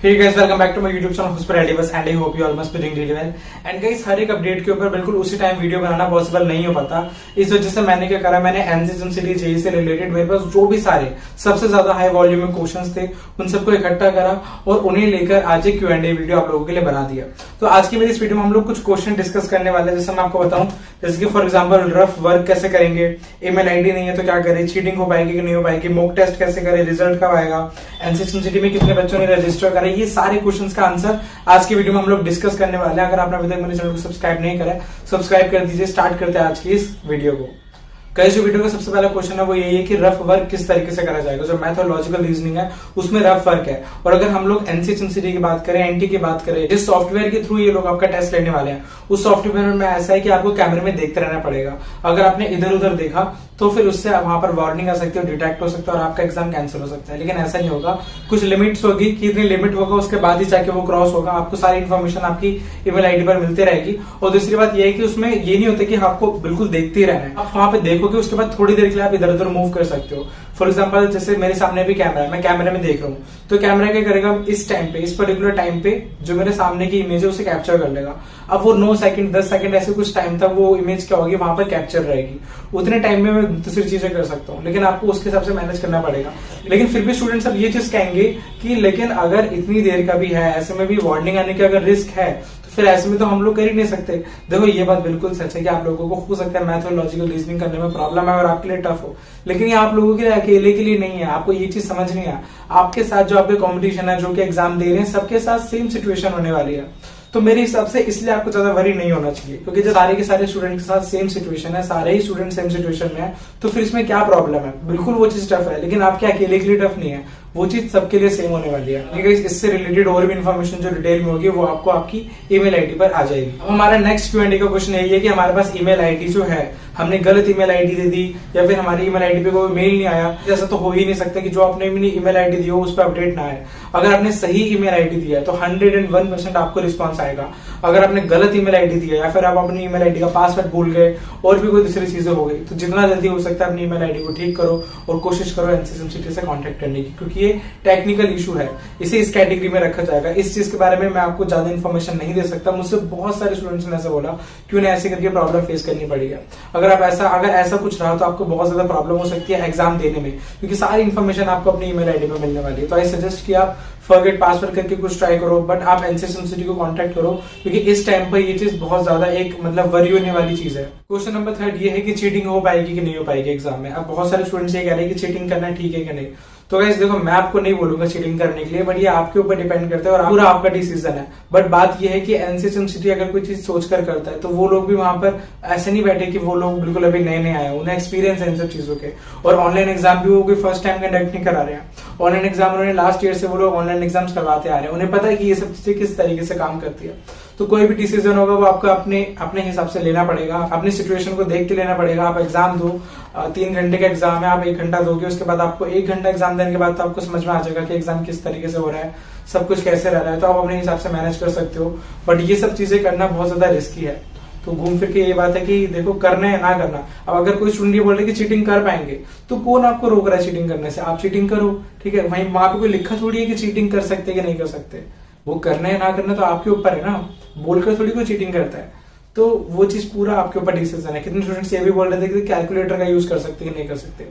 Hey guys, welcome back to my YouTube channel Husper Adibas and I hope you all must be doing really well. And guys, हर एक update के ऊपर बिल्कुल उसी time video बनाना possible नहीं हो पाता। इस वजह से मैंने क्या करा, मैंने एनसीएमसीटी जेईई से रिलेटेड मेरे पास जो भी सारे सबसे ज्यादा हाई वॉल्यूम में क्वेश्चंस थे उन सबको इकट्ठा करा और उन्हें लेकर आज एक Q&A वीडियो आप लोगों के लिए बना दिया। तो आज की मेरी इस वीडियो में हम लोग कुछ क्वेश्चन डिस्कस करने वाले हैं। जैसे मैं आपको बताऊं, जैसे कि फॉर एग्जाम्पल रफ वर्क कैसे करेंगे, ईमेल आईडी नहीं है तो क्या करें, चीटिंग हो पाएगी कि नहीं हो पाएगी, मॉक टेस्ट कैसे करें, रिजल्ट कब आएगा, एनसीएमसीटी में कितने बच्चों ने रजिस्टर करें, ये सारे क्वेश्चंस का आंसर आज की वीडियो में हम लोग डिस्कस करने वाले हैं। अगर आपने अभी तक मेरे चैनल को सब्सक्राइब नहीं करा है, सब्सक्राइब कर दीजिए। स्टार्ट करते हैं आज की इस वीडियो को। जो वीडियो का सबसे पहला क्वेश्चन है वो यही है कि रफ वर्क किस तरीके से करा जाएगा। जो मैथोलॉजिकल रीजनिंग है उसमें रफ वर्क है। और अगर हम लोग एनसीएमसीटी की बात करें, एनटी की बात करें, जिस सॉफ्टवेयर के थ्रू ये लोग आपका टेस्ट लेने वाले हैं उस सॉफ्टवेयर में ऐसा है कि आपको कैमरे में देखते रहना पड़ेगा। अगर आपने इधर उधर देखा तो फिर उससे वहां पर वार्निंग आ सकती है, डिटेक्ट हो सकता है और आपका एग्जाम कैंसिल हो सकता है। लेकिन ऐसा नहीं होगा, कुछ लिमिट्स होगी कि इतनी लिमिट होगा उसके बाद ही जाके वो क्रॉस होगा। आपको सारी इन्फॉर्मेशन आपकी ईमेल आईडी पर मिलती रहेगी। और दूसरी बात यह है कि उसमें ये नहीं होता कि आपको बिल्कुल देखते ही रहना है। आप वहां पे देखोगे, उसके बाद थोड़ी देर के लिए आप इधर उधर मूव कर सकते हो। फॉर एग्जाम्पल जैसे मेरे सामने भी कैमरा है, मैं कैमरे में देख रहा हूँ तो कैमरा क्या करेगा, इस टाइम पे, इस पर्टिकुलर टाइम पे जो मेरे सामने की इमेज है उसे कैप्चर कर लेगा। अब वो 9 सेकंड 10 सेकंड ऐसे कुछ टाइम तक वो इमेज क्या होगी वहां पर कैप्चर रहेगी। उतने टाइम में मैं दूसरी चीजें कर सकता हूँ, लेकिन आपको उसके हिसाब से मैनेज करना पड़ेगा। लेकिन फिर भी स्टूडेंट्स अब ये चीज कहेंगे कि लेकिन अगर इतनी देर का भी है, ऐसे में भी वार्निंग आने का अगर रिस्क है तो फिर ऐसे में तो हम लोग कर ही नहीं सकते। देखो ये बात बिल्कुल सच है कि आप लोगों को हो सकता है मैथोलॉजिकल रीजनिंग करने में प्रॉब्लम है और आपके लिए टफ हो, लेकिन ये आप लोगों के लिए अकेले के लिए नहीं है। आपको ये चीज समझनी है, आपके साथ जो आपके कॉम्पिटिशन है, जो कि एग्जाम दे रहे हैं, सबके साथ सेम सिचुएशन होने वाली है। तो मेरे हिसाब से इसलिए आपको ज्यादा वरी नहीं होना चाहिए, क्योंकि जब सारे के सारे स्टूडेंट के साथ सेम सिचुएशन है, सारे ही स्टूडेंट सेम सिचुएशन में है, तो फिर इसमें क्या प्रॉब्लम है। बिल्कुल वो चीज टफ है, लेकिन आपके अकेले के लिए टफ नहीं है, वो चीज सबके लिए सेम होने वाली है। इससे रिलेटेड और भी इन्फॉर्मेशन जो डिटेल में होगी वो आपको आपकी ईमेल आईडी पर आ जाएगी। अब हमारा नेक्स्ट Q&A का क्वेश्चन यही है कि हमारे पास ईमेल आईडी जो है, हमने गलत ईमेल आईडी दे दी या फिर हमारी ईमेल आईडी पे कोई मेल नहीं आया। ऐसा तो हो ही नहीं सकता कि जो आपने ईमेल आईडी दी हो उस पर अपडेट ना आए। अगर आपने सही ईमेल आईडी दिया है तो 101% आपको रिस्पॉन्स आएगा। अगर आपने गलत ईमेल आईडी दिया या फिर आप अपनी ईमेल आईडी का पासवर्ड भूल गए और भी कोई दूसरी चीजें हो गई, तो जितना जल्दी हो सकता है अपनी ईमेल आईडी को ठीक करो और कोशिश करो एनसीएमसीटी से कांटेक्ट करने की, क्योंकि ये टेक्निकल इशू है, इसे इस कैटेगरी में रखा जाएगा। इस चीज के बारे में मैं आपको ज्यादा इन्फॉर्मेशन नहीं दे सकता। मुझसे बहुत सारे स्टूडेंट्स ने ऐसा बोला क्यों नहीं ऐसे करके प्रॉब्लम फेस करनी पड़ी है। अगर ऐसा कुछ रहा तो आपको बहुत ज्यादा प्रॉब्लम हो सकती है एग्जाम देने में, क्योंकि सारी इन्फॉर्मेशन आपको अपनी ईमेल आईडी में मिलने वाली है। तो आई सजेस्ट कि आप फॉरगेट पासवर्ड करके कुछ ट्राई करो, बट आप एनसीएमसीटी को कांटेक्ट करो, क्योंकि इस टाइम पर ये चीज बहुत ज्यादा एक वरी होने वाली चीज है। क्वेश्चन नंबर 3 ये है कि चीटिंग हो पाएगी कि नहीं हो पाएगी एग्जाम में। अब बहुत सारे स्टूडेंट्स ये कह रहे हैं कि चीटिंग करना ठीक है कि नहीं। तो गाइस देखो, मैं आपको नहीं बोलूंगा चीटिंग करने के लिए, बट ये आपके ऊपर डिपेंड करता है और पूरा आपका डिसीजन है। बट बात ये है कि एनसीएमसीटी अगर कोई चीज सोचकर करता है तो वो लोग भी वहां पर ऐसे नहीं बैठे कि वो लोग बिल्कुल अभी नए नए आए, उन्हें एक्सपीरियंस है इन सब चीजों के। और ऑनलाइन एग्जाम भी वो कोई फर्स्ट टाइम कंडक्ट नहीं करा रहे हैं। ऑनलाइन एग्जाम उन्होंने लास्ट ईयर से वो लोग ऑनलाइन एग्जाम्स करवाते आ रहे हैं, उन्हें पता है कि ये सब चीजें किस तरीके से काम करती है। तो कोई भी डिसीजन होगा वो आपको अपने हिसाब से लेना पड़ेगा, अपनी सिचुएशन को देख के लेना पड़ेगा। आप एग्जाम दो, 3 घंटे का एग्जाम है, आप 1 घंटा दोगे, उसके बाद आपको 1 घंटा एग्जाम देने के बाद तो आपको समझ में आ जाएगा कि एग्जाम किस तरीके से हो रहा है, सब कुछ कैसे रह रहा है, तो आप अपने हिसाब से मैनेज कर सकते हो। बट ये सब चीजें करना बहुत ज्यादा रिस्की है। तो घूम फिर के ये बात है कि देखो, करना है ना करना। अब अगर कोई स्टूडेंट ये बोल रहे कि चीटिंग कर पाएंगे तो कौन आपको रोक रहा है चीटिंग करने से? आप चीटिंग करो, ठीक है। वहीं वहां पे कोई लिखा थोड़ी है कि चीटिंग कर सकते कि नहीं कर सकते। वो करना है ना करना तो आपके ऊपर है ना, बोलकर थोड़ी कोई चीटिंग करता है। तो वो चीज पूरा आपके ऊपर डिसीजन है। कितने स्टूडेंट्स ये भी बोल रहे थे कि कैलकुलेटर का यूज कर सकते कि नहीं कर सकते।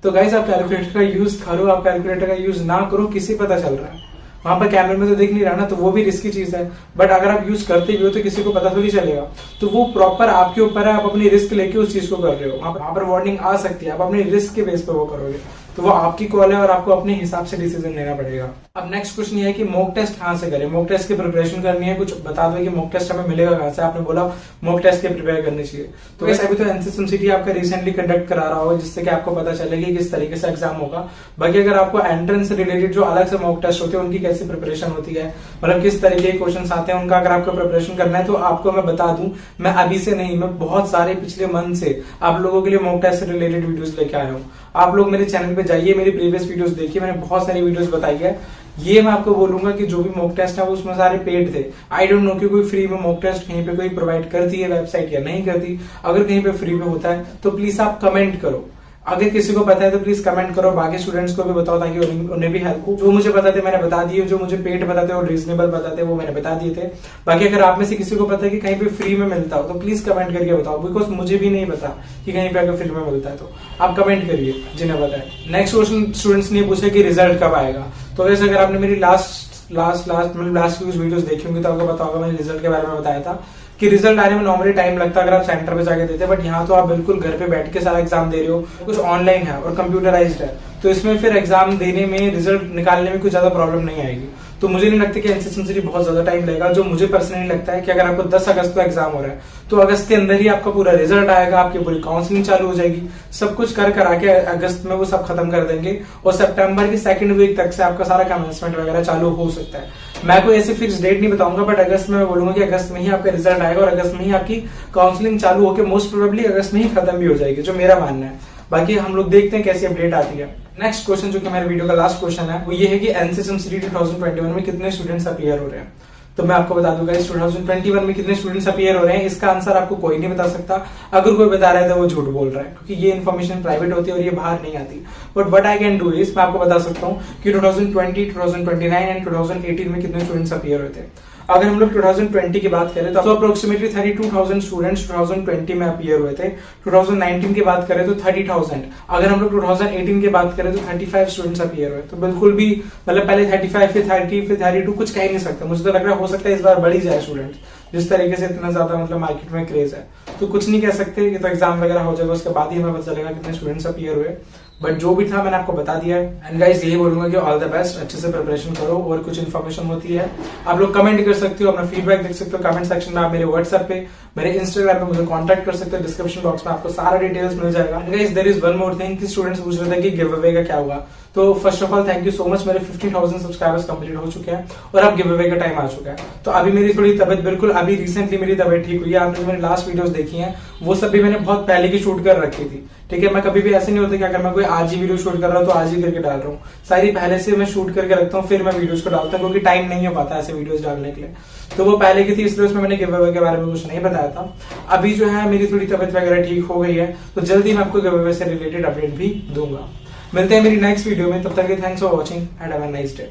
तो गाइस, आप कैलकुलेटर का यूज करो, आप कैलकुलेटर का यूज ना करो, किसी पता चल रहा है वहां पर कैमरे में तो देख नहीं रहा ना, तो वो भी रिस्की चीज है। बट अगर आप यूज करते भी हो तो किसी को पता थोड़ी चलेगा। तो वो प्रॉपर आपके ऊपर है, आप अपनी रिस्क लेके उस चीज को कर रहे हो। वहां पर वार्निंग आ सकती है, आप अपने रिस्क के बेस पे वो करोगे, तो वो आपकी कॉल है और आपको अपने हिसाब से डिसीजन लेना पड़ेगा। अब नेक्स्ट क्वेश्चन ये है कि मॉक टेस्ट कहाँ से करें, मॉक टेस्ट की प्रिपरेशन करनी है, कुछ बता दो कि मॉक टेस्ट हमें मिलेगा कहाँ से। आपने बोला मॉक टेस्ट के प्रिपेयर करनी चाहिए, तो वैसे अभी तो एनसीएमसीटी आपका रिसेंटली कंडक्ट करा रहा होगा, जिससे कि आपको पता चलेगी किस तरीके से एग्जाम होगा। बाकी अगर आपको एंट्रेंस से रिलेटेड जो अलग से मॉक टेस्ट होते हैं उनकी कैसी प्रिपरेशन होती है, मतलब किस तरीके के क्वेश्चन आते हैं, उनका अगर आपको प्रिपरेशन करना है तो आपको मैं बता दूं, मैं अभी से नहीं, मैं बहुत सारे पिछले मंथ से आप लोगों के लिए मॉक टेस्ट से रिलेटेड वीडियोस लेके आया हूँ। आप लोग मेरे चैनल पे जाइए, मेरी प्रीवियस वीडियोस देखिए, मैंने बहुत सारी वीडियोस बताई है। ये मैं आपको बोलूंगा कि जो भी मॉक टेस्ट है वो उसमें सारे पेड थे। आई डोंट नो कि कोई फ्री में मॉक टेस्ट कहीं पे कोई प्रोवाइड करती है वेबसाइट या नहीं करती। अगर कहीं पे फ्री में होता है तो प्लीज आप कमेंट करो। अगर किसी को पता है तो प्लीज कमेंट करो, बाकी स्टूडेंट्स को भी बताओ ताकि उन्हें भी हेल्प हो। जो मुझे पता थे मैंने बता दिए, जो मुझे पेड पता थे और रीजनेबल पता थे वो मैंने बता दिए थे। बाकी अगर आप में से किसी को पता है कि कहीं पे फ्री में मिलता हो तो प्लीज कमेंट करके बताओ, बिकॉज मुझे भी नहीं पता कि कहीं पे अगर फ्री में मिलता है तो आप कमेंट करिए जिन्हें पता है। नेक्स्ट क्वेश्चन स्टूडेंट्स ने पूछा कि रिजल्ट कब आएगा। तो वैसे अगर आपने मेरी लास्ट की कुछ वीडियोस देखी होंगी तो आपको पता होगा मैंने रिजल्ट के बारे में बताया था कि रिजल्ट आने में नॉर्मली टाइम लगता है अगर आप सेंटर पे जाके देते हैं, बट यहाँ तो आप बिल्कुल घर पे बैठ के सारा एग्जाम दे रहे हो, कुछ ऑनलाइन है और कंप्यूटराइज्ड है, तो इसमें फिर एग्जाम देने में रिजल्ट निकालने में कुछ ज्यादा प्रॉब्लम नहीं आएगी। तो मुझे नहीं लगता कि एनसीसी बहुत ज्यादा टाइम लगेगा। जो मुझे पर्सनली लगता है कि अगर आपको 10 अगस्त को एग्जाम हो रहा है तो अगस्त के अंदर ही आपका पूरा रिजल्ट आएगा, आपकी पूरी काउंसलिंग चालू हो जाएगी, सब कुछ कर आके अगस्त में वो सब खत्म कर देंगे और सितंबर की सेकंड वीक तक से आपका सारा कमेंसमेंट वगैरह चालू हो सकता है। मैं कोई ऐसी फिक्स डेट नहीं बताऊंगा, बट अगस्त में मैं बोलूंगा कि अगस्त में ही आपका रिजल्ट आएगा और अगस्त में ही आपकी काउंसलिंग चालू होकर मोस्ट प्रोबेबली अगस्त में ही खत्म भी हो जाएगी, जो मेरा मानना है। बाकी हम लोग देखते हैं कैसी अपडेट आती है। नेक्स्ट क्वेश्चन जो कि मेरे वीडियो का लास्ट क्वेश्चन है वो ये है कि एनसीसी 2021 में कितने स्टूडेंट्स अपीयर हो रहे हैं। तो मैं आपको बता दूंगा इस 2021 में कितने स्टूडेंट्स अपीयर हो रहे हैं, इसका आंसर आपको कोई नहीं बता सकता। अगर कोई बता रहा है तो वो झूठ बोल रहा है, क्योंकि ये इन्फॉर्मेशन प्राइवेट होती है और ये बाहर नहीं आती। But what I can do is मैं आपको बता सकता हूँ कि 2020, 2029 एंड 2018 में कितने स्टूडेंट्स अपीयर हुए थे। अगर हम लोग 2020 की बात करें तो अप्रोक्सीमेटली 32,000 स्टूडेंट्स 2020 में अपीयर हुए थे। 2019 की बात करें तो 30,000। अगर हम लोग 2018 की बात करें तो 35 स्टूडेंट्स अपीयर हुए। तो बिल्कुल भी मतलब पहले 35 फिर 30 फिर 32 कुछ कह ही नहीं सकते। मुझे तो लग रहा है हो सकता है इस बार बढ़ी जाए स्टूडेंट्स, जिस तरीके से इतना ज्यादा मतलब मार्केट में क्रेज है। तो कुछ नहीं कह सकते, ये तो एग्जाम वगैरह हो जाएगा उसके बाद ही हमें पता चलेगा कितने स्टूडेंट्स अपीयर हुए। बट जो भी था मैंने आपको बता दिया है। एंड गाइस यही बोलूंगा कि ऑल द बेस्ट, अच्छे से प्रिपरेशन करो। और कुछ इन्फॉर्मेशन होती है आप लोग कमेंट कर सकते हो, अपना फीडबैक देख सकते हो कमेंट सेक्शन में। आप मेरे व्हाट्सएप पे, मेरे इंस्टाग्राम पे मुझे कांटेक्ट कर सकते हो। डिस्क्रिप्शन बॉक्स में आपको सारा डिटेल्स मिल जाएगा। Guys there is one more thing कि स्टूडेंट्स पूछ रहे थे कि गिव अवे का क्या हुआ। तो first of all thank you so much, मेरे 15,000 सब्सक्राइबर्स कंप्लीट हो चुके हैं और अब गिव अवे का टाइम आ चुका है। तो अभी मेरी थोड़ी तबियत बिल्कुल अभी रिसेंटली मेरी तबियत ठीक हुई है। आपने मेरी लास्ट वीडियोस देखी हैं वो सब भी मैंने बहुत पहले की शूट कर रखी थी। ठीक है, मैं कभी भी ऐसे नहीं होता कि अगर मैं कोई आज ही वीडियो शूट कर रहा हूँ तो आज ही करके डाल रहा हूँ। सारी पहले से मैं शूट करके रखता हूँ फिर मैं वीडियोस को डालता हूँ, क्योंकि टाइम नहीं हो पाता ऐसे वीडियोस डालने के लिए। तो वो पहले की थी इसलिए उसमें मैंने गिव अवे के बारे में कुछ नहीं बताया था। अभी जो है मेरी थोड़ी तबियत वगैरह ठीक हो गई है तो जल्दी मैं आपको गिव अवे से रिलेटेड अपडेट भी दूंगा। मिलते हैं मेरी नेक्स्ट वीडियो में, तब तक के thanks for watching and have a nice day.